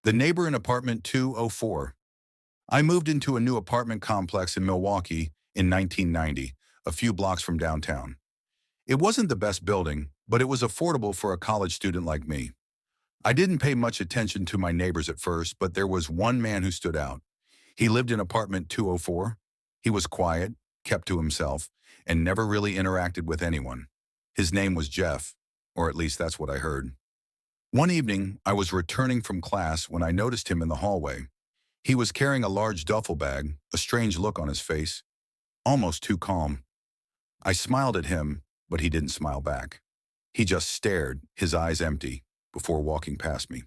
The neighbor in apartment 204. I moved into a new apartment complex in Milwaukee in 1990, a few blocks from downtown. It wasn't the best building, but it was affordable for a college student like me. I didn't pay much attention to my neighbors at first, but there was one man who stood out. He lived in apartment 204. He was quiet, kept to himself, and never really interacted with anyone. His name was Jeff, or at least that's what I heard. One evening, I was returning from class when I noticed him in the hallway. He was carrying a large duffel bag, a strange look on his face, almost too calm. I smiled at him, but he didn't smile back. He just stared, his eyes empty, before walking past me.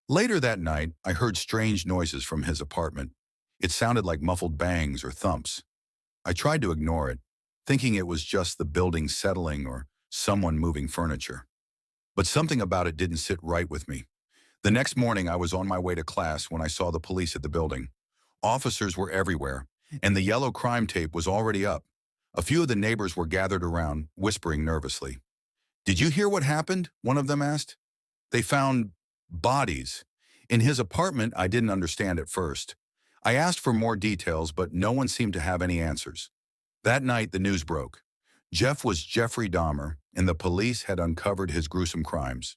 Later that night, I heard strange noises from his apartment. It sounded like muffled bangs or thumps. I tried to ignore it, thinking it was just the building settling or someone moving furniture. But something about it didn't sit right with me. The next morning, I was on my way to class when I saw the police at the building. Officers were everywhere, and the yellow crime tape was already up. A few of the neighbors were gathered around, whispering nervously. "Did you hear what happened?" one of them asked. "They found bodies." In his apartment, I didn't understand at first. I asked for more details, but no one seemed to have any answers. That night, the news broke. Jeff was Jeffrey Dahmer, and the police had uncovered his gruesome crimes.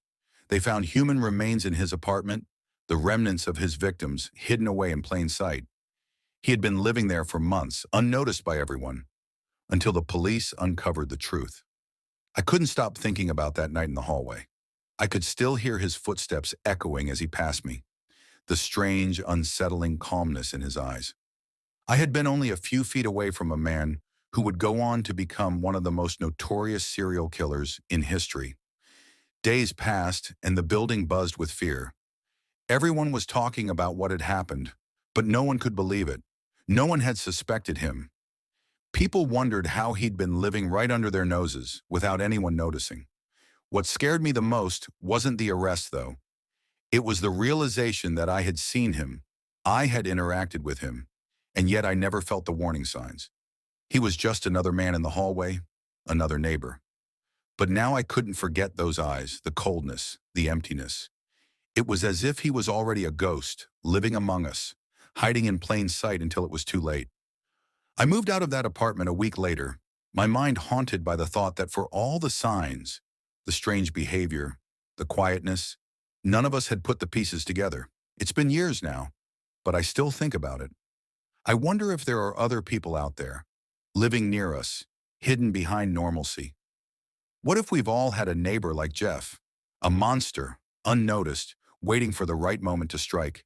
They found human remains in his apartment, the remnants of his victims hidden away in plain sight. He had been living there for months, unnoticed by everyone, until the police uncovered the truth. I couldn't stop thinking about that night in the hallway. I could still hear his footsteps echoing as he passed me, the strange, unsettling calmness in his eyes. I had been only a few feet away from a man who would go on to become one of the most notorious serial killers in history. Days passed, and the building buzzed with fear. Everyone was talking about what had happened, but no one could believe it. No one had suspected him. People wondered how he'd been living right under their noses without anyone noticing. What scared me the most wasn't the arrest, though. It was the realization that I had seen him, I had interacted with him, and yet I never felt the warning signs. He was just another man in the hallway, another neighbor. But now I couldn't forget those eyes, the coldness, the emptiness. It was as if he was already a ghost, living among us, hiding in plain sight until it was too late. I moved out of that apartment a week later, my mind haunted by the thought that for all the signs, the strange behavior, the quietness, none of us had put the pieces together. It's been years now, but I still think about it. I wonder if there are other people out there, living near us, hidden behind normalcy. What if we've all had a neighbor like Jeff, a monster, unnoticed, waiting for the right moment to strike?